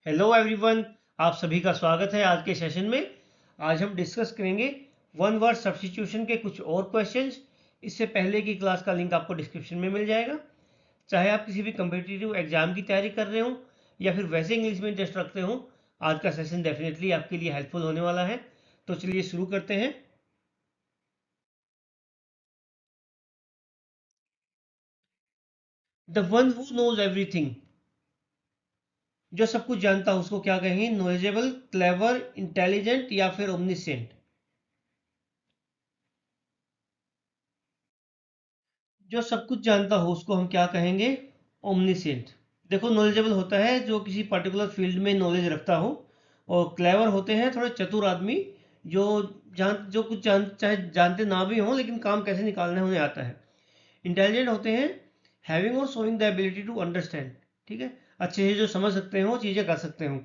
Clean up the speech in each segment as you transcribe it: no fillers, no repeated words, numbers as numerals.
Hello everyone, आप सभी का स्वागत है आज के सेशन में। आज हम डिस्कस करेंगे वन वर्ड सब्स्टिट्यूशन के कुछ और क्वेश्चंस। इससे पहले की क्लास का लिंक आपको डिस्क्रिप्शन में मिल जाएगा। चाहे आप किसी भी कम्पिटिटिव एग्जाम की तैयारी कर रहे हो या फिर वैसे इंग्लिश में इंटरेस्ट रखते हो, आज का सेशन डेफिनेटली आपके लिए हेल्पफुल होने वाला है। तो चलिए शुरू करते हैं। The one who knows everything, जो सब कुछ जानता है उसको क्या कहेंगे? नॉलेजेबल, क्लेवर, इंटेलिजेंट या फिर ओमनिसेंट? जो सब कुछ जानता हो उसको हम क्या कहेंगे? ओमनिसेंट। देखो, नॉलेजेबल होता है जो किसी पर्टिकुलर फील्ड में नॉलेज रखता हो, और क्लेवर होते हैं थोड़े चतुर आदमी, जो जो कुछ चाहे जानते ना भी हों लेकिन काम कैसे निकालना है उन्हें आता है। इंटेलिजेंट होते हैं हैविंग और showing the ability to understand, ठीक है, अच्छे से जो समझ सकते हो, चीज़ें कर सकते हो।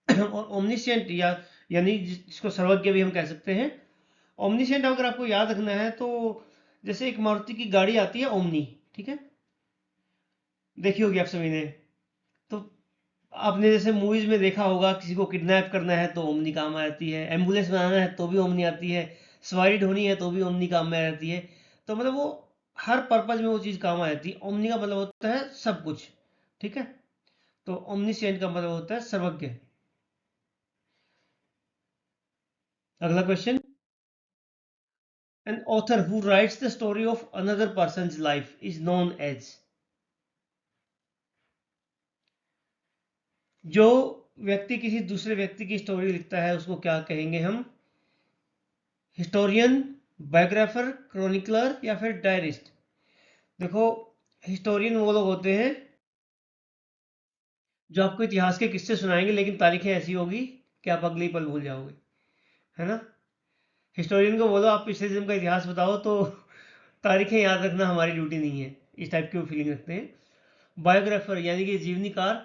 और ओमनिसेंट यानी जिसको सर्वज्ञ भी हम कह सकते हैं। ओमनिसेंट अगर आपको याद रखना है तो जैसे एक मारुति की गाड़ी आती है ओमनी, ठीक है, देखी होगी आप सभी ने। तो आपने जैसे मूवीज में देखा होगा, किसी को किडनैप करना है तो ओमनी काम आ जाती है, एम्बुलेंस बनाना है तो भी ओमनी आती है, सवारी ढोनी है तो भी ओमनी काम में आ जाती है। तो मतलब वो हर पर्पज में वो चीज़ काम आ जाती है। ओमनी का मतलब होता है सब कुछ, ठीक है। तो ओमनीसेंट का मतलब होता है सर्वज्ञ। अगला question. An author who writes the story of another person's life is known as. जो व्यक्ति किसी दूसरे व्यक्ति की स्टोरी लिखता है उसको क्या कहेंगे हम? हिस्टोरियन, बायोग्राफर, क्रॉनिकलर या फिर डायरिस्ट? देखो, हिस्टोरियन वो लोग होते हैं जो आपको इतिहास के किस्से सुनाएंगे, लेकिन तारीखें ऐसी होगी कि आप अगले ही पल भूल जाओगे, है ना। हिस्टोरियन को बोलो आप पिछले जन्म का इतिहास बताओ, तो तारीखें याद रखना हमारी ड्यूटी नहीं है, इस टाइप की वो फीलिंग रखते हैं। बायोग्राफर यानी कि जीवनीकार।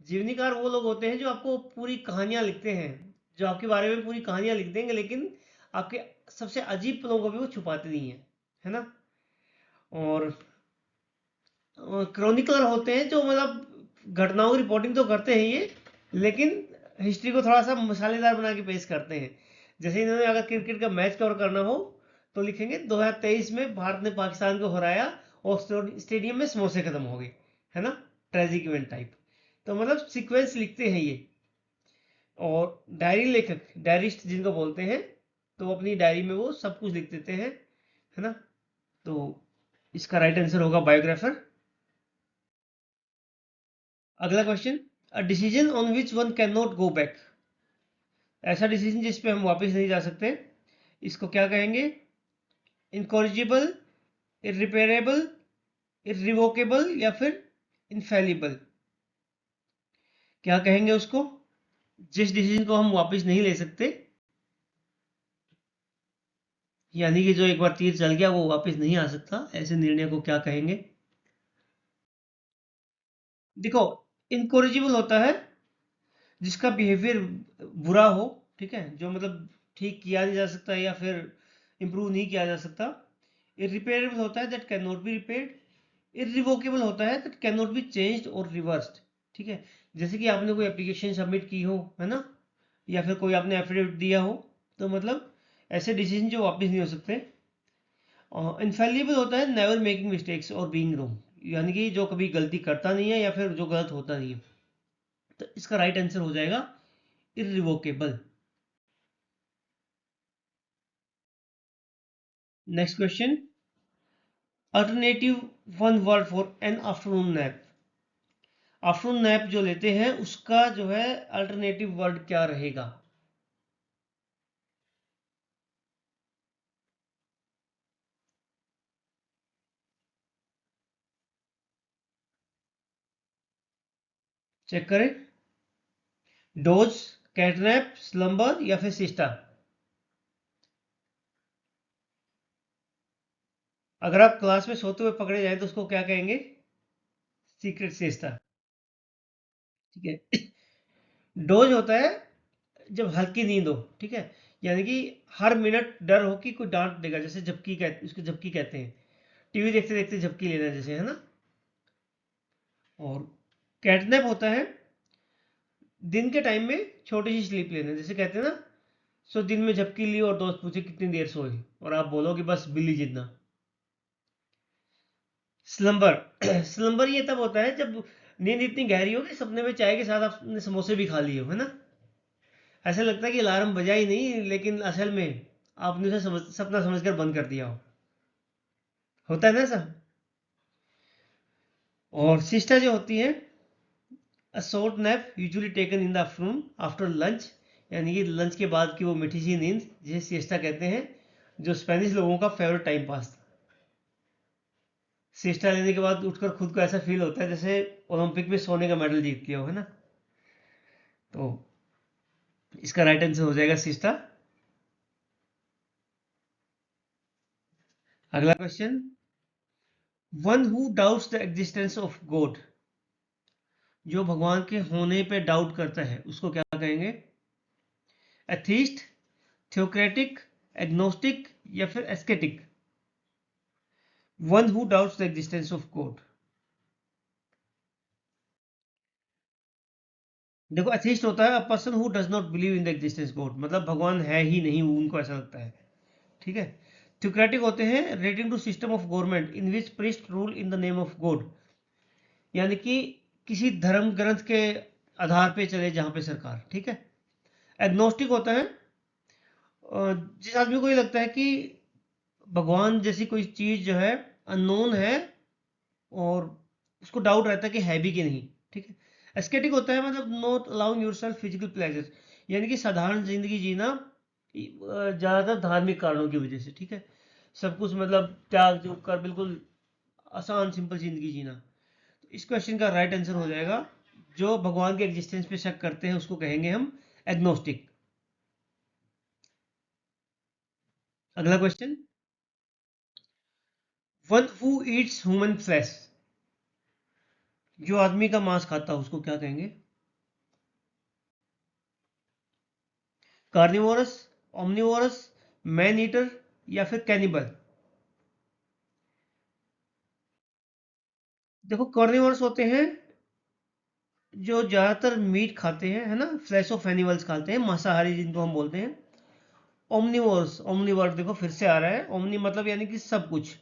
जीवनीकार वो लोग होते हैं जो आपको पूरी कहानियां लिखते हैं, जो आपके बारे में पूरी कहानियां लिख देंगे, लेकिन आपके सबसे अजीब पलों को भी वो छुपाते नहीं है ना। और क्रॉनिकलर होते हैं जो मतलब घटनाओं की रिपोर्टिंग तो करते हैं ये, लेकिन हिस्ट्री को थोड़ा सा मसालेदार बना के पेश करते हैं। जैसे इन्होंने अगर क्रिकेट का मैच कवर करना हो तो लिखेंगे 2023 में भारत ने पाकिस्तान को हराया और स्टेडियम में समोसे खत्म हो गए, है ना, ट्रेजिक इवेंट टाइप। तो मतलब सीक्वेंस लिखते हैं ये। और डायरी लेखक, डायरिस्ट जिनको बोलते हैं, तो अपनी डायरी में वो सब कुछ लिख देते हैं, है ना। तो इसका राइट आंसर होगा बायोग्राफर। अगला question. A decision on which one can not go back. ऐसा डिसीजन जिस पे हम वापस नहीं जा सकते, इसको क्या कहेंगे? इनकॉरिजिबल, इरिपेरेबल, इरिवोकेबल या फिर इनफेलिबल? क्या कहेंगे उसको? जिस डिसीजन को हम वापस नहीं ले सकते, यानी कि जो एक बार तीर चल गया वो वापस नहीं आ सकता, ऐसे निर्णय को क्या कहेंगे? देखो, इनकॉरिजिबल होता है जिसका बिहेवियर बुरा हो, ठीक है, जो मतलब ठीक किया नहीं जा सकता या फिर इम्प्रूव नहीं किया जा सकता। इरिपेयरेबल होता है that can not be repaired. Irrevocable होता है that can not be changed और रिवर्स्ड, ठीक है। जैसे कि आपने कोई एप्लीकेशन सबमिट की हो, है ना, या फिर कोई आपने एफिडेविट दिया हो, तो मतलब ऐसे डिसीजन जो वापस नहीं हो सकते। इनफेलिबल होता है नेवर मेकिंग मिस्टेक्स और बीइंग रॉन्ग, यानी कि जो कभी गलती करता नहीं है या फिर जो गलत होता नहीं है। तो इसका राइट आंसर हो जाएगा irrevocable. Next question. Alternative one word for an afternoon nap. Afternoon nap जो लेते हैं उसका जो है अल्टरनेटिव वर्ड क्या रहेगा? चेक करें। डोज, कैटनैप, स्लंबर या फिर सिस्टा? अगर आप क्लास में सोते हुए पकड़े जाए तो उसको क्या कहेंगे? सीक्रेट सिस्टा, ठीक है। डोज होता है जब हल्की नींद हो, ठीक है, यानी कि हर मिनट डर हो कि कोई डांट देगा, जैसे झपकी कहते, उसको झपकी कहते हैं। टीवी देखते देखते झपकी लेना जैसे, है ना। और कैटनैप होता है दिन के टाइम में छोटी सी स्लीप लेना, जैसे कहते हैं ना, सो दिन में झपकी ली और दोस्त पूछे कितनी देर सोए और आप बोलो कि बस बिल्ली जितना। स्लंबर स्लंबर ये तब होता है जब नींद इतनी गहरी हो कि सपने में चाय के साथ आपने समोसे भी खा लिए हो, है ना। ऐसा लगता है कि अलार्म बजा ही नहीं, लेकिन असल में आपने उसे सपना समझकर बंद कर दिया हो। होता है ना ऐसा। और सिस्टा जो होती है, a short nap usually taken in the afternoon after lunch, यानी कि लंच के बाद की वो मीठी सी नींद जिसे सिएस्टा कहते हैं, जो स्पेनिश लोगों का फेवरेट टाइम पास था। सिएस्टा लेने के बाद उठकर खुद को ऐसा फील होता है जैसे ओलंपिक में सोने का मेडल जीत लिया हो, है ना। तो इसका राइट आंसर हो जाएगा सिएस्टा। अगला question, one who doubts the existence of God, जो भगवान के होने पे डाउट करता है उसको क्या कहेंगे? एथीस्ट, थियोक्रेटिक, एग्नोस्टिक या फिर ascetic? One who doubts the existence of God. देखो, एथीस्ट होता है a person who does not believe in the existence God, मतलब भगवान है ही नहीं, उनको ऐसा लगता है। ठीक है। थियोक्रेटिक होते हैं relating to system of government in which priest rule in the name of God, यानी कि किसी धर्म ग्रंथ के आधार पे चले जहां पे सरकार। ठीक है। एग्नोस्टिक होता है जिस आदमी को ये लगता है कि भगवान जैसी कोई चीज जो है अननोन है और उसको डाउट रहता है कि है भी कि नहीं। ठीक है। एस्केटिक होता है मतलब not allowing yourself physical pleasure, यानी कि साधारण जिंदगी जीना ज्यादातर धार्मिक कारणों की वजह से। ठीक है। सब कुछ मतलब त्याग जो कर, बिल्कुल आसान सिंपल जिंदगी जीना। तो इस क्वेश्चन का राइट आंसर हो जाएगा, जो भगवान के एग्जिस्टेंस पे शक करते हैं उसको कहेंगे हम एग्नोस्टिक। अगला question, one who eats human flash, जो आदमी का मांस खाता है उसको क्या कहेंगे? कार्निवोरस, ओमनिवोरस, मैन ईटर या फिर कैनिबल? देखो, कार्निवोरस होते हैं जो ज्यादातर मीट खाते हैं, है ना, फ्लैश ऑफ एनिमल्स खाते हैं, मांसाहारी जिनको हम बोलते हैं। ओमनिवोरस, ओमनिवर्ड देखो फिर से आ रहा है, ओमनी मतलब यानी कि सब कुछ।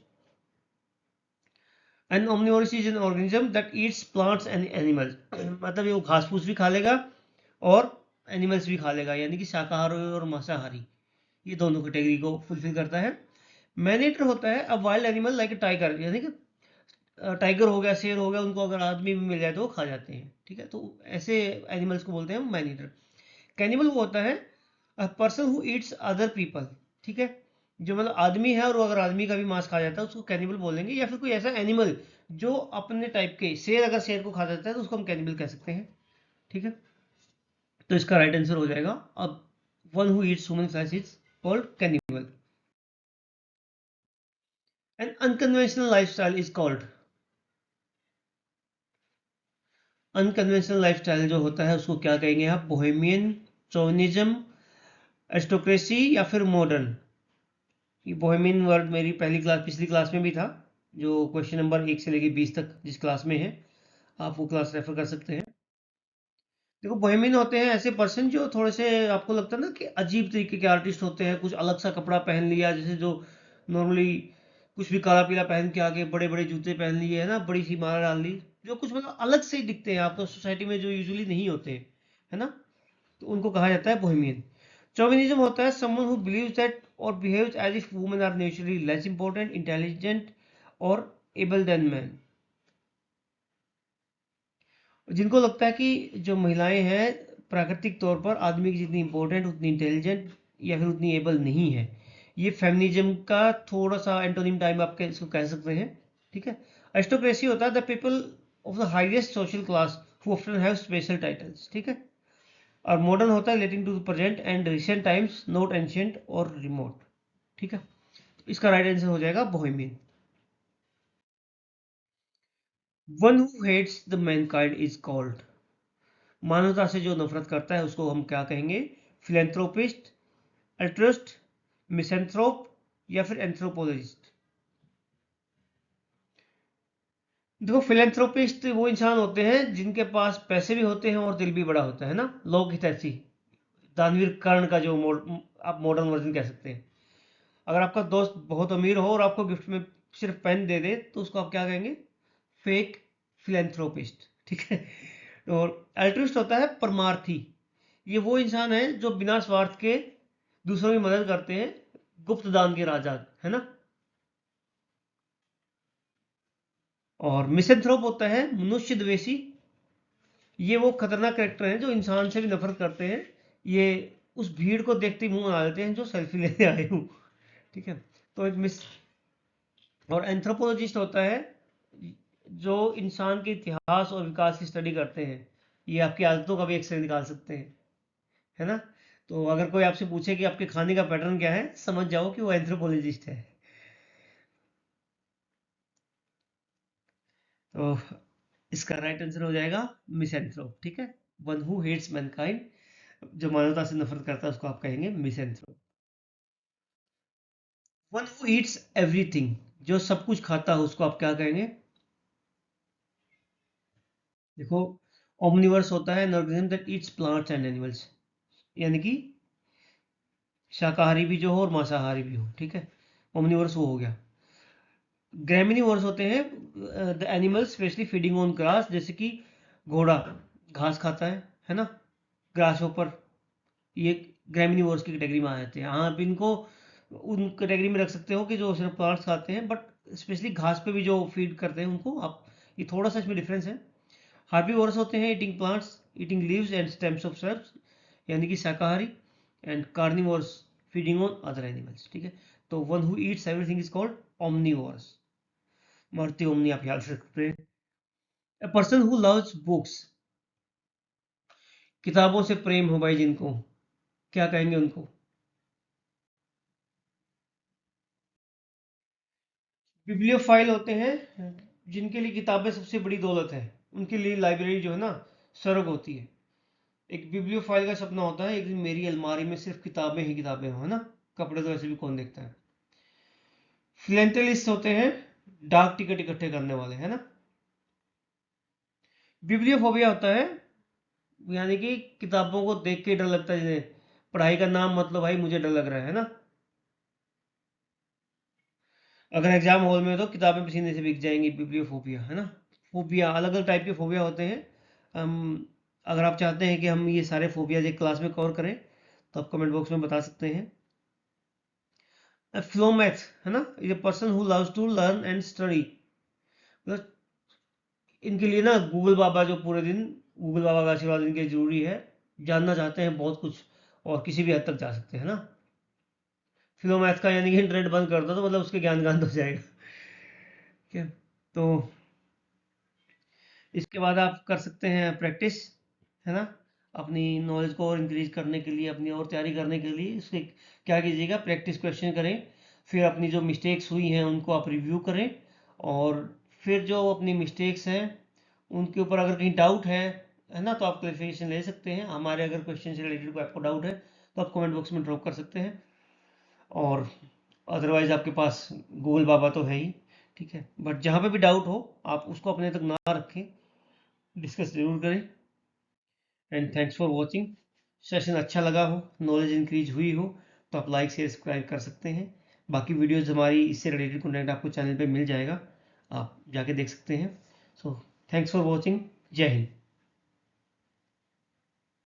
An omnivorous is an organism that eats plants and animals, मतलब ये वो घास फूस भी खा लेगा और एनिमल्स भी खा लेगा, यानी कि शाकाहारी और मांसाहारी, ये दोनों कैटेगरी को फुलफिल करता है। मैनेटर होता है अ वाइल्ड एनिमल लाइक टाइगर, यानी कि टाइगर हो गया, शेर हो गया, उनको अगर आदमी भी मिल जाए तो वो खा जाते हैं। ठीक है। तो ऐसे एनिमल्स को बोलते हैं मैनेटर। कैनिबल वो होता है a person who Yeats other people. ठीक है। जो मतलब आदमी है और वो अगर आदमी का भी मांस खा जाता है उसको कैनिबल बोलेंगे, या फिर कोई ऐसा एनिमल जो अपने टाइप के, शेर अगर शेर को खा जाता है तो उसको हम कैनिबल कह सकते हैं। ठीक है। तो इसका राइट आंसर हो जाएगा, अब one who eats human flesh is called cannibal. An unconventional lifestyle is called, unconventional lifestyle जो होता है उसको क्या कहेंगे आप? बोहेमियन, चौनिज्म, एरिस्टोक्रेसी या फिर मॉडर्न? ये बोहेमियन वर्ड मेरी पहली क्लास, पिछली क्लास में भी था, जो क्वेश्चन नंबर 1 से लेके 20 तक जिस क्लास में है, आप वो क्लास रेफर कर सकते हैं। देखो, बोहेमियन होते हैं ऐसे पर्सन जो थोड़े से, आपको लगता है ना कि अजीब तरीके के आर्टिस्ट होते हैं, कुछ अलग सा कपड़ा पहन लिया, जैसे जो नॉर्मली कुछ भी काला पीला पहन के आगे बड़े बड़े जूते पहन लिए, है ना, बड़ी सी माला डाल ली, जो कुछ मतलब अलग से ही दिखते हैं आपको सोसाइटी में, जो यूजुअली नहीं होते हैं, है ना। तो उनको कहा जाता है बोहेमियन। चौविनिज्म होता है समवन हु बिलीव्स दैट और behaves as if women are naturally less important, intelligent और एबल देन मैन, जिनको लगता है कि जो महिलाएं हैं प्राकृतिक तौर पर आदमी की जितनी इंपॉर्टेंट, उतनी इंटेलिजेंट या फिर उतनी एबल नहीं है। ये फेमिनिज्म का थोड़ा सा एंटोनिम टाइप आप इसको कह सकते हैं। ठीक है। एरिस्टोक्रेसी होता है the people of the highest social class who often have special titles. ठीक है। और मॉडर्न होता है relating to present and recent times, not ancient और रिमोट। ठीक है। तो इसका राइट आंसर हो जाएगा bohemian. One who hates the mankind is called, मानवता से जो नफरत करता है उसको हम क्या कहेंगे? फिलेंथ्रोपिस्ट, अल्ट्रुस्ट, मिसेंथ्रोप या फिर एंथ्रोपोलॉजिस्ट? देखो फिलेंथ्रोपिस्ट वो इंसान होते हैं जिनके पास पैसे भी होते हैं और दिल भी बड़ा होता है ना, लोक हितैषी, दानवीर कर्ण का जो आप मॉडर्न वर्जन कह सकते हैं। अगर आपका दोस्त बहुत अमीर हो और आपको गिफ्ट में सिर्फ पेन दे दे तो उसको आप क्या कहेंगे? फेक फिलेंथ्रोपिस्ट, ठीक है। और अल्ट्रुइस्ट होता है परमार्थी। ये वो इंसान है जो बिना स्वार्थ के दूसरों की मदद करते हैं, गुप्त दान के राजा, है ना। और मिसेंथ्रोप होता है मनुष्य द्वेषी। ये वो खतरनाक कैरेक्टर हैं जो इंसान से भी नफरत करते हैं। ये उस भीड़ को देखते ही मुंह बना लेते हैं जो सेल्फी लेने आए हूँ, ठीक है। तो एक मिस और एंथ्रोपोलॉजिस्ट होता है जो इंसान के इतिहास और विकास की स्टडी करते हैं। ये आपकी आदतों का भी एक्सरे निकाल सकते हैं, है ना। तो अगर कोई आपसे पूछे कि आपके खाने का पैटर्न क्या है, समझ जाओ कि वो एंथ्रोपोलॉजिस्ट है। तो इसका राइट आंसर हो जाएगा मिसएंथ्रोप, ठीक है। वन हु हेट्स मैनकाइंड, जो मानवता से नफरत करता है उसको आप कहेंगे misanthrope. One who Yeats everything, जो सब कुछ खाता है उसको आप क्या कहेंगे? देखो, ओमनिवर्स होता है N organism that eats plants and animals, यानी कि शाकाहारी भी जो हो और मांसाहारी भी हो, ठीक है। ओमनिवर्स वो हो गया। ग्रेमिनिवर्स होते हैं the animals specially feeding on grass, जैसे कि घोड़ा घास खाता है ना, ग्रास ऊपर। ये ग्रेमिनिवर्स की कैटेगरी में आ जाते हैं। हाँ, आप इनको उन कैटेगरी में रख सकते हो कि जो सिर्फ प्लांट्स खाते हैं, बट स्पेशली घास पे भी जो फीड करते हैं उनको आप, ये थोड़ा सा इसमें डिफरेंस है। हार्बीवोरस होते हैं eating plants, eating leaves and stems of shrubs, यानी कि शाकाहारी। And carnivorous feeding on other animals, ठीक है। तो one who Yeats everything is called omnivorous, मरती ओमनी आप याद रख सकते हैं। A person who loves books, किताबों से प्रेम हो भाई जिनको, क्या कहेंगे उनको? बिब्लियोफाइल होते हैं जिनके लिए किताबें सबसे बड़ी दौलत है। उनके लिए लाइब्रेरी जो है ना, स्वर्ग होती है। एक बिब्लियोफाइल का सपना होता है एक दिन मेरी अलमारी में सिर्फ किताबें ही किताबें हो, है ना। कपड़े तो ऐसे भी कौन देखता है। फिलेंटेलिस्ट होते हैं डाक टिकट इकट्ठे करने वाले, है ना। बिब्लियोफोबिया होता है, यानी कि किताबों को देख के डर लगता है जिन्हें, पढ़ाई का नाम मतलब भाई मुझे डर लग रहा है ना। अगर एग्जाम हॉल में तो किताबें पसीने से बिक जाएंगी, बिब्लियोफोबिया, है ना। फोबिया अलग अलग टाइप के फोबिया होते हैं। हम, अगर आप चाहते हैं कि हम ये सारे फोबियाज एक क्लास में कवर करें तो आप कमेंट बॉक्स में बता सकते हैं। फ्लोमैथ, है ना, ये person who loves to learn and study. मतलब इनके लिए ना गूगल बाबा जो पूरे दिन, गूगल बाबा का आशीर्वाद इनके जरूरी है। जानना चाहते हैं बहुत कुछ और किसी भी हद तक जा सकते हैं ना। फिलोमैथ का यानी कि इंटरनेट बंद कर दो तो मतलब उसके ज्ञान गान हो जाएगा, ठीक है। तो इसके बाद आप कर सकते हैं प्रैक्टिस, है ना। अपनी नॉलेज को और इंक्रीज करने के लिए, अपनी और तैयारी करने के लिए इसके क्या कीजिएगा, प्रैक्टिस क्वेश्चन करें। फिर अपनी जो मिस्टेक्स हुई हैं उनको आप रिव्यू करें। और फिर जो अपनी मिस्टेक्स हैं उनके ऊपर अगर कहीं डाउट है ना, तो आप क्लैरिफिकेशन ले सकते हैं हमारे। अगर क्वेश्चन से रिलेटेड कोई आपको डाउट है तो आप कमेंट बॉक्स में ड्रॉप कर सकते हैं। और अदरवाइज आपके पास गूगल बाबा तो है ही, ठीक है। बट जहाँ पे भी डाउट हो आप उसको अपने तक ना रखें, डिस्कस जरूर करें। And thanks for watching. Session अच्छा लगा हो, नॉलेज इंक्रीज हुई हो तो आप लाइक शेयर सब्सक्राइब कर सकते हैं। बाकी वीडियोस हमारी इससे रिलेटेड कंटेंट आपको चैनल पे मिल जाएगा, आप जाके देख सकते हैं। So thanks for watching. जय हिंद।